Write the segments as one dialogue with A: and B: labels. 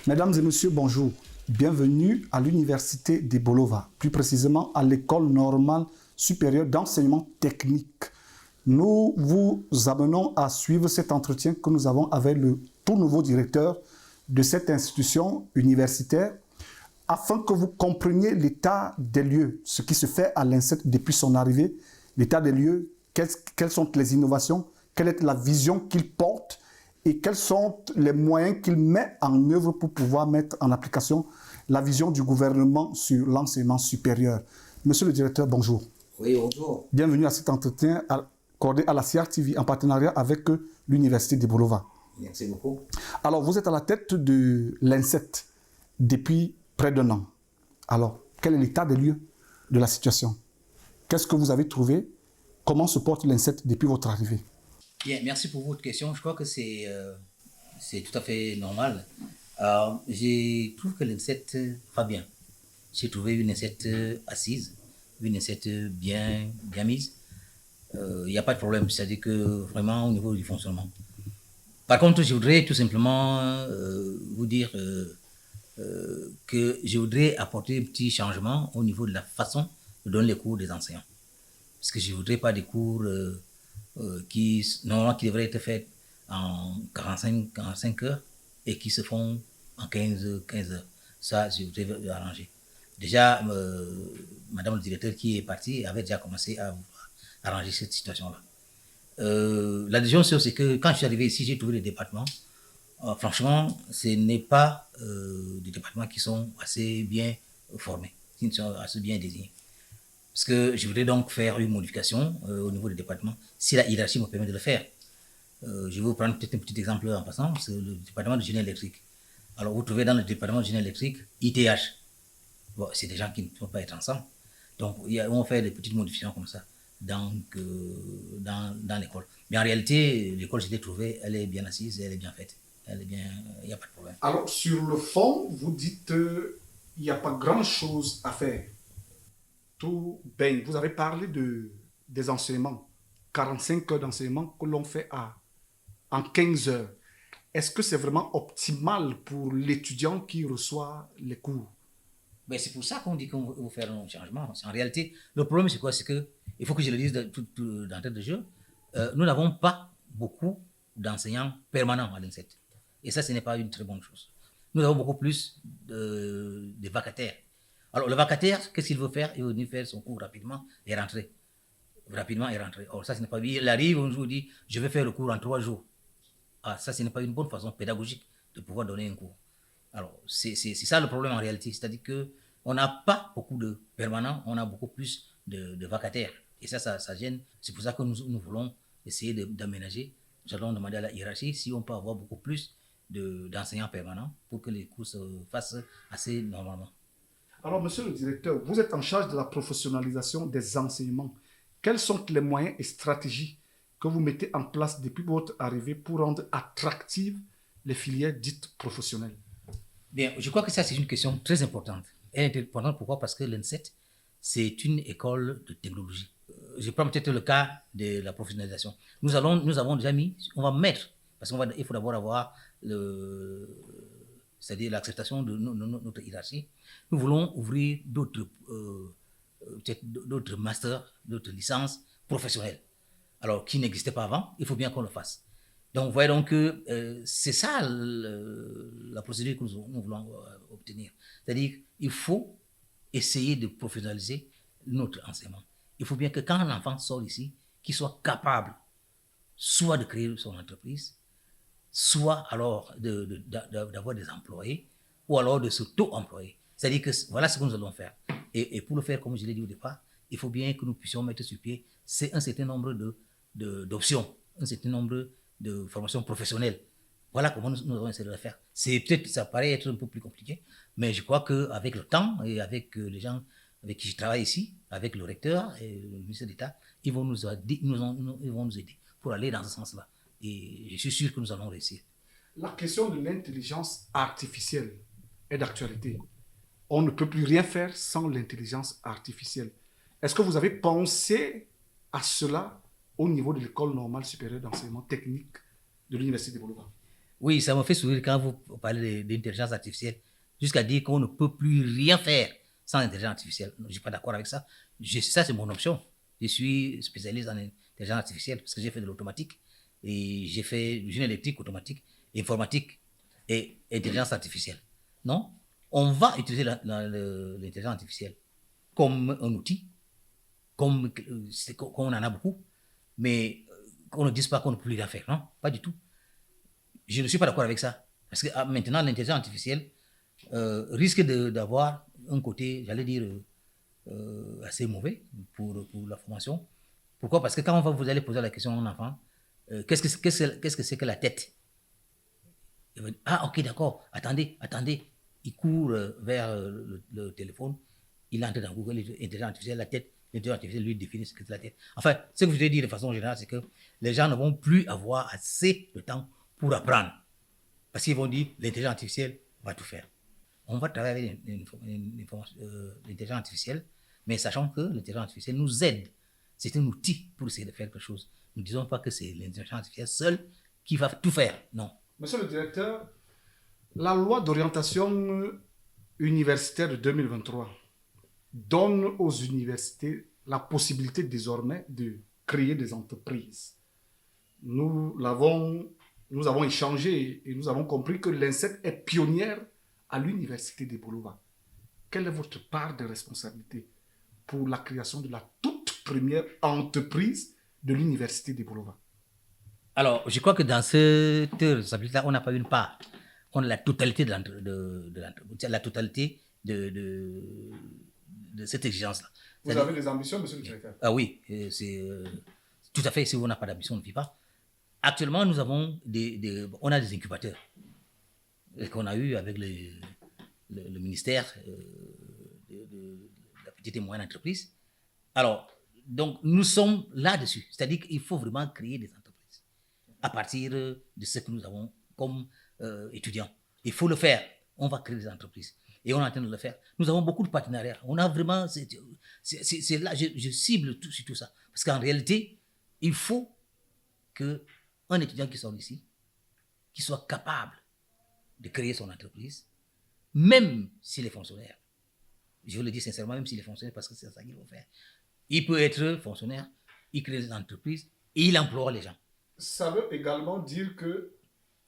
A: Mesdames et messieurs, bonjour. Bienvenue à l'Université de Bolova, plus précisément à l'École normale supérieure d'enseignement technique. Nous vous amenons à suivre cet entretien que nous avons avec le tout nouveau directeur de cette institution universitaire afin que vous compreniez l'état des lieux, ce qui se fait à l'INSET depuis son arrivée, l'état des lieux, quelles sont les innovations, quelle est la vision qu'il porte et quels sont les moyens qu'il met en œuvre pour pouvoir mettre en application la vision du gouvernement sur l'enseignement supérieur. Monsieur le directeur, bonjour.
B: Oui, bonjour.
A: Bienvenue à cet entretien accordé à la CRTV en partenariat avec l'Université de Bolova.
B: Merci beaucoup.
A: Alors, vous êtes à la tête de l'INSET depuis près d'1 an. Alors, quel est l'état des lieux de la situation? Qu'est-ce que vous avez trouvé? Comment se porte l'INSET depuis votre arrivée?
B: Bien, merci pour votre question. Je crois que c'est tout à fait normal. Je trouve que l'INSET va bien. J'ai trouvé une INSET assise, une INSET bien mise. Il n'y a pas de problème, c'est-à-dire que vraiment au niveau du fonctionnement. Par contre, je voudrais tout simplement vous dire que je voudrais apporter un petit changement au niveau de la façon de donner les cours des enseignants. Parce que je ne voudrais pas des cours qui devraient être faits en 45 heures et qui se font en 15 heures. Ça, je voudrais arranger. Déjà, madame le directeur qui est partie avait déjà commencé à arranger cette situation-là. La deuxième chose, c'est que quand je suis arrivé ici, j'ai trouvé les départements. Franchement, ce n'est pas des départements qui sont assez bien formés, qui sont assez bien désignés. Parce que je voudrais donc faire une modification au niveau des départements, si la hiérarchie me permet de le faire. Je vais vous prendre peut-être un petit exemple en passant, c'est le département de génie électrique. Alors, vous trouvez dans le département de génie électrique ITH. Bon, c'est des gens qui ne peuvent pas être ensemble. Donc, on va faire des petites modifications comme ça dans l'école. Mais en réalité, l'école, je l'ai trouvée, elle est bien assise, elle est bien faite. Elle est bien, il n'y a pas de problème.
A: Alors, sur le fond, vous dites qu'il n'y a pas grand-chose à faire. Tout baigne. Vous avez parlé des enseignements, 45 heures d'enseignement que l'on fait en 15 heures. Est-ce que c'est vraiment optimal pour l'étudiant qui reçoit les cours?
B: Mais c'est pour ça qu'on dit qu'on veut faire un changement. En réalité, le problème c'est quoi? C'est que, il faut que je le dise d'entrée de jeu, nous n'avons pas beaucoup d'enseignants permanents à l'INSET. Et ça, ce n'est pas une très bonne chose. Nous avons beaucoup plus de vacataires. Alors, le vacataire, qu'est-ce qu'il veut faire? Il veut venir faire son cours rapidement et rentrer. Or, ça, ce n'est pas bien. Il arrive, un jour, il dit, je vais faire le cours en 3 jours. Ah, ça, ce n'est pas une bonne façon pédagogique de pouvoir donner un cours. Alors, c'est ça le problème en réalité. C'est-à-dire qu'on n'a pas beaucoup de permanents, on a beaucoup plus de vacataires. Et ça gêne. C'est pour ça que nous voulons essayer d'aménager. Nous allons demander à la hiérarchie si on peut avoir beaucoup plus d'enseignants permanents pour que les cours se fassent assez normalement.
A: Alors, monsieur le directeur, vous êtes en charge de la professionnalisation des enseignements. Quels sont les moyens et stratégies que vous mettez en place depuis votre arrivée pour rendre attractives les filières dites professionnelles?
B: Bien, je crois que ça, c'est une question très importante. Elle est importante pourquoi? Parce que l'INSET, c'est une école de technologie. Je prends peut-être le cas de la professionnalisation. Nous avons déjà mis, on va mettre, parce qu'il faut d'abord avoir c'est-à-dire l'acceptation de notre hiérarchie. Nous voulons ouvrir d'autres masters, d'autres licences professionnelles, alors qui n'existaient pas avant. Il faut bien qu'on le fasse. Donc, vous voyez donc que c'est ça la procédure que nous voulons obtenir. C'est-à-dire qu'il faut essayer de professionnaliser notre enseignement. Il faut bien que quand un enfant sort ici, qu'il soit capable soit de créer son entreprise, soit alors d'avoir des employés, ou alors de s'auto-employer. C'est-à-dire que voilà ce que nous allons faire. Et pour le faire, comme je l'ai dit au départ, il faut bien que nous puissions mettre sur pied un certain nombre d'options, un certain nombre de formations professionnelles. Voilà comment nous allons essayer de le faire. Ça paraît être un peu plus compliqué, mais je crois qu'avec le temps et avec les gens avec qui je travaille ici, avec le recteur et le ministère d'État, ils vont nous aider pour aller dans ce sens-là. Et je suis sûr que nous allons réussir.
A: La question de l'intelligence artificielle est d'actualité. On ne peut plus rien faire sans l'intelligence artificielle. Est-ce que vous avez pensé à cela au niveau de l'École normale supérieure d'enseignement technique de l'Université de Bolova?
B: Oui, ça me fait sourire quand vous parlez d'intelligence artificielle, jusqu'à dire qu'on ne peut plus rien faire sans intelligence artificielle. Je ne suis pas d'accord avec ça. Ça, c'est mon option. Je suis spécialiste en intelligence artificielle parce que j'ai fait de l'automatique et j'ai fait génie électrique, automatique, informatique et intelligence artificielle. Non, on va utiliser l'intelligence artificielle comme un outil, comme on en a beaucoup, mais qu'on ne dise pas qu'on ne peut plus rien faire. Non, pas du tout. Je ne suis pas d'accord avec ça. Parce que maintenant, l'intelligence artificielle risque d'avoir un côté, j'allais dire, assez mauvais pour la formation. Pourquoi? Parce que quand vous allez poser la question à un enfant, qu'est-ce que c'est que la tête? Il va dire, ah, ok, d'accord, attendez. Il court vers le téléphone, il entre dans Google, l'intelligence artificielle, la tête, l'intelligence artificielle lui définit ce que c'est la tête. Enfin, ce que je voulais dire de façon générale, c'est que les gens ne vont plus avoir assez de temps pour apprendre. Parce qu'ils vont dire, l'intelligence artificielle va tout faire. On va travailler avec l'intelligence artificielle, mais sachant que l'intelligence artificielle nous aide. C'est un outil pour essayer de faire quelque chose. Nous ne disons pas que c'est l'intelligence artificielle seule qui va tout faire. Non.
A: Monsieur le directeur, la loi d'orientation universitaire de 2023 donne aux universités la possibilité désormais de créer des entreprises. Nous avons échangé et nous avons compris que l'INSET est pionnière à l'université de Bolova. Quelle est votre part de responsabilité pour la création de la toute première entreprise de l'université de Bolova?
B: Alors, je crois que dans cette responsabilité-là, on n'a pas une part. On a la totalité la totalité de cette exigence-là.
A: Vous avez des ambitions, monsieur le directeur?
B: Ah oui, c'est tout à fait. Si on n'a pas d'ambition, on ne vit pas. Actuellement, nous avons on a des incubateurs qu'on a eu avec le ministère de la petite et moyenne entreprise. Alors, donc, nous sommes là-dessus. C'est-à-dire qu'il faut vraiment créer des entreprises à partir de ce que nous avons comme étudiants. Il faut le faire. On va créer des entreprises. Et on est en train de le faire. Nous avons beaucoup de partenariats. On a vraiment... C'est là, je cible tout sur tout ça. Parce qu'en réalité, il faut qu'un étudiant qui sort d'ici, qui soit capable de créer son entreprise, même s'il est fonctionnaire. Je vous le dis sincèrement, même s'il est fonctionnaire, parce que c'est ça qu'il faut faire. Il peut être fonctionnaire, il crée des entreprises et il emploie les gens.
A: Ça veut également dire que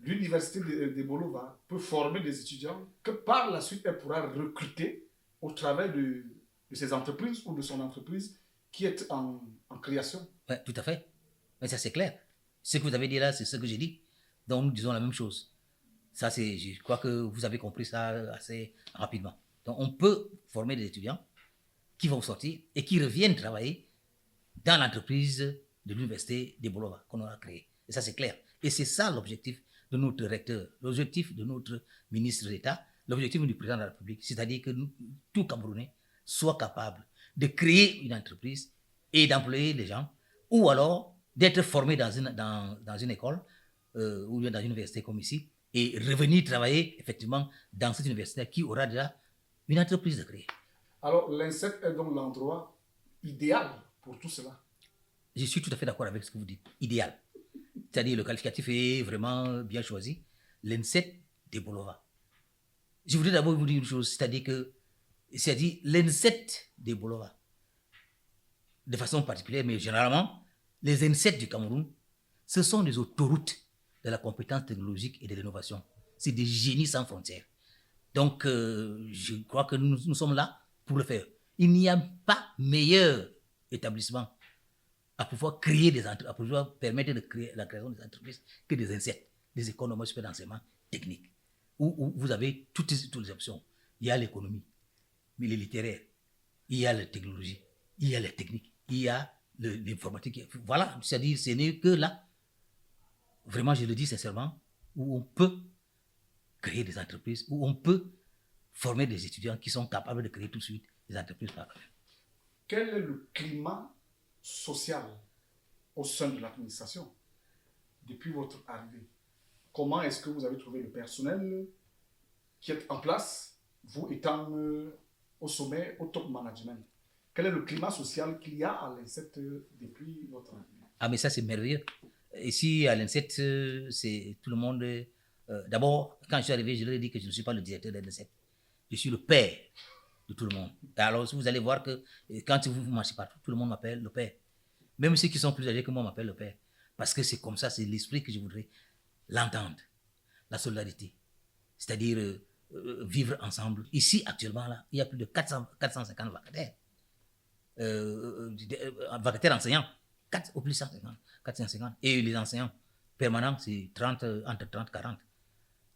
A: l'université de Bolova peut former des étudiants que par la suite elle pourra recruter au travers de ses entreprises ou de son entreprise qui est en création.
B: Oui, tout à fait. Mais ça, c'est clair. Ce que vous avez dit là, c'est ce que j'ai dit. Donc, nous disons la même chose. Ça, je crois que vous avez compris ça assez rapidement. Donc, on peut former des étudiants qui vont sortir et qui reviennent travailler dans l'entreprise de l'université de Bolova qu'on aura créée. Et ça, c'est clair. Et c'est ça l'objectif de notre recteur, l'objectif de notre ministre d'État, l'objectif du président de la République. C'est-à-dire que tout Camerounais soit capable de créer une entreprise et d'employer les gens, ou alors d'être formé dans une école ou dans une université comme ici, et revenir travailler effectivement dans cette université qui aura déjà une entreprise de créer.
A: Alors, l'INSET est donc l'endroit idéal pour tout cela.
B: Je suis tout à fait d'accord avec ce que vous dites. Idéal. C'est-à-dire le qualificatif est vraiment bien choisi. L'INSET de Bolova. Je voudrais d'abord vous dire une chose, c'est-à-dire l'INSET de Bolova, de façon particulière, mais généralement, les INSET du Cameroun, ce sont des autoroutes de la compétence technologique et de l'innovation. C'est des génies sans frontières. Donc, je crois que nous sommes là pour le faire. Il n'y a pas meilleur établissement à pouvoir créer à pouvoir permettre de créer la création des entreprises que des INSET, des écoles normales supérieures d'enseignement technique, où vous avez toutes les options. Il y a l'économie, mais les littéraires, il y a la technologie, il y a la technique, il y a l'informatique. Voilà, c'est-à-dire, ce n'est que là, vraiment, je le dis sincèrement, où on peut créer des entreprises, où on peut former des étudiants qui sont capables de créer tout de suite des entreprises par eux-mêmes.
A: Quel est le climat social au sein de l'administration depuis votre arrivée? Comment est-ce que vous avez trouvé le personnel qui est en place, vous étant au sommet, au top management? Quel est le climat social qu'il y a à l'INSET depuis votre arrivée?
B: Ah, mais ça, c'est merveilleux. Ici, à l'INSET, tout le monde D'abord, quand je suis arrivé, je leur ai dit que je ne suis pas le directeur de l'INSEP. Je suis le père de tout le monde. Et alors, vous allez voir que quand vous marchez partout, tout le monde m'appelle le père. Même ceux qui sont plus âgés que moi m'appellent le père. Parce que c'est comme ça, c'est l'esprit que je voudrais. L'entente, la solidarité. C'est-à-dire vivre ensemble. Ici, actuellement, là, il y a plus de 450 vacataires. Vacataires enseignants. Au plus 150, 450. Et les enseignants permanents, c'est entre 30 et 40.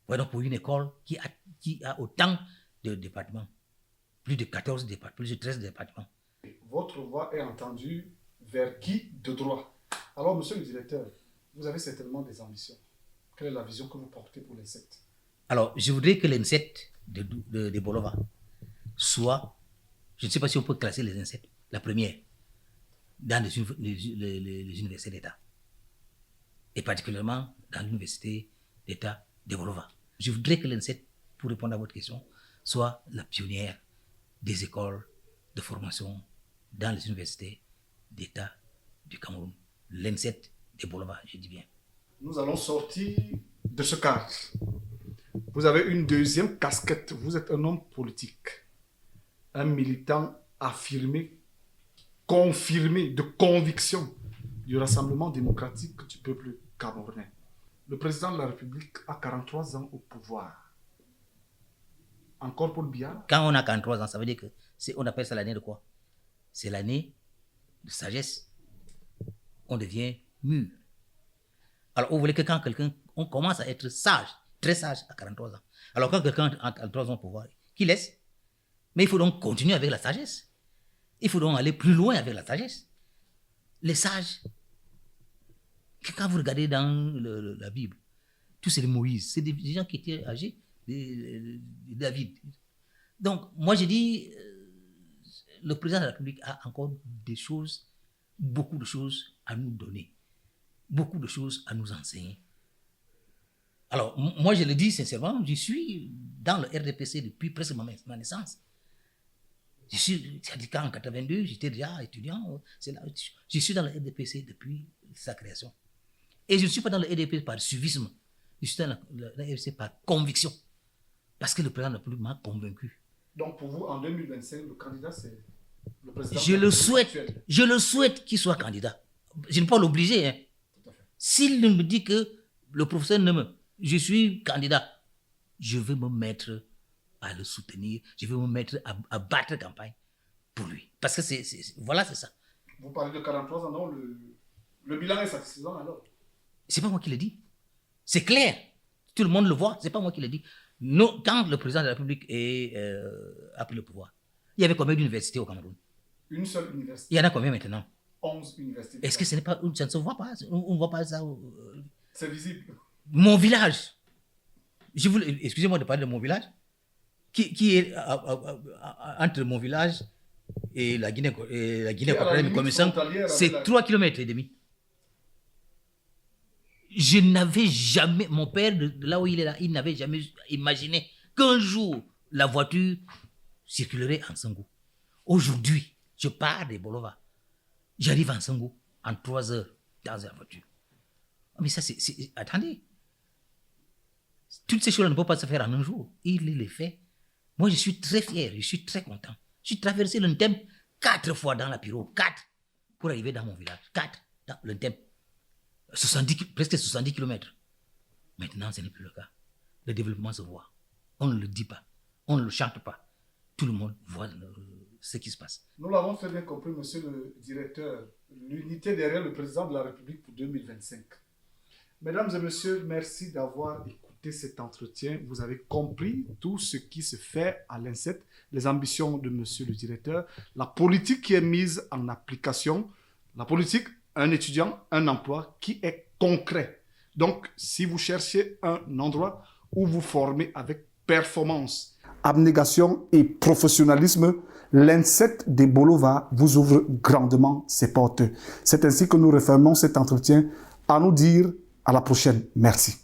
B: Ouais, donc pour une école qui a autant de départements, plus de 14 départements, plus de 13 départements.
A: Votre voix est entendue vers qui de droit? Alors, monsieur le directeur, vous avez certainement des ambitions. Quelle est la vision que vous portez pour l'INSET?
B: Alors, je voudrais que l'INSET de Bolova soit, je ne sais pas si on peut classer les INSET, la première, dans les universités d'État. Et particulièrement dans l'université d'État de Bolova. Je voudrais que l'INSET, pour répondre à votre question, soit la pionnière des écoles de formation dans les universités d'État du Cameroun. L'INSET de Bolova, je dis bien.
A: Nous allons sortir de ce cadre. Vous avez une deuxième casquette. Vous êtes un homme politique, un militant affirmé, confirmé, de conviction du Rassemblement démocratique du peuple camerounais. Le président de la République a 43 ans au pouvoir. Encore Paul Biya?
B: Quand on a 43 ans, ça veut dire que on appelle ça l'année de quoi? C'est l'année de sagesse. On devient mûr. Alors, vous voulez que quand on commence à être sage, très sage à 43 ans. Alors, quand quelqu'un a 43 ans au pouvoir, qu'il laisse. Mais il faut donc continuer avec la sagesse. Il faut donc aller plus loin avec la sagesse. Les sages, quand vous regardez dans la Bible, tous c'est des Moïse, c'est des gens qui étaient âgés, de David. Donc, moi je dis, le président de la République a encore des choses, beaucoup de choses à nous donner, beaucoup de choses à nous enseigner. Alors, moi je le dis sincèrement, je suis dans le RDPC depuis presque ma naissance. C'est-à-dire qu'en 82, j'étais déjà étudiant. Je suis dans le RDPC depuis sa création. Et je ne suis pas dans le RDPC par suivisme. Je suis dans le RDPC par conviction. Parce que le président de la République m'a convaincu.
A: Donc pour vous, en 2025, le candidat, c'est le président
B: Je le souhaite qu'il soit candidat. Je ne peux pas l'obliger. Hein. S'il me dit que le professeur je suis candidat, je vais me mettre à le soutenir, je vais me mettre à battre campagne pour lui. Parce que c'est ça.
A: Vous parlez de 43 ans, non? Le bilan est satisfaisant alors?
B: C'est pas moi qui le dis. C'est clair. Tout le monde le voit, c'est pas moi qui le dis. Quand le président de la République a pris le pouvoir, il y avait combien d'universités au Cameroun?
A: Une seule université.
B: Il y en a combien maintenant?
A: 11 universités.
B: Est-ce que ça ne se voit pas? On ne voit pas ça.
A: C'est visible.
B: Mon village. Excusez-moi de parler de mon village. Qui est entre mon village et la Guinée équatoriale, c'est 3 km et demi. Je n'avais jamais, mon père, de là où il est là, il n'avait jamais imaginé qu'un jour, la voiture circulerait en Sangou. Aujourd'hui, je pars de Bolova. J'arrive en Sangou en 3 heures dans la voiture. Mais ça, attendez. Toutes ces choses ne peuvent pas se faire en un jour. Il les fait. Moi, je suis très fier, je suis très content. J'ai traversé l'Untem 4 fois dans la Pirogue, 4, pour arriver dans mon village. 4 dans l'Untem. Presque 70 km. Maintenant, ce n'est plus le cas. Le développement se voit. On ne le dit pas. On ne le chante pas. Tout le monde voit ce qui se passe.
A: Nous l'avons très bien compris, monsieur le directeur. L'unité derrière le président de la République pour 2025. Mesdames et messieurs, merci d'avoir écouté cet entretien. Vous avez compris tout ce qui se fait à l'INSET, les ambitions de monsieur le directeur, la politique qui est mise en application, la politique, un étudiant, un emploi qui est concret. Donc, si vous cherchez un endroit où vous formez avec performance, abnégation et professionnalisme, l'INSET de Bolova vous ouvre grandement ses portes. C'est ainsi que nous refermons cet entretien. À nous dire à la prochaine. Merci.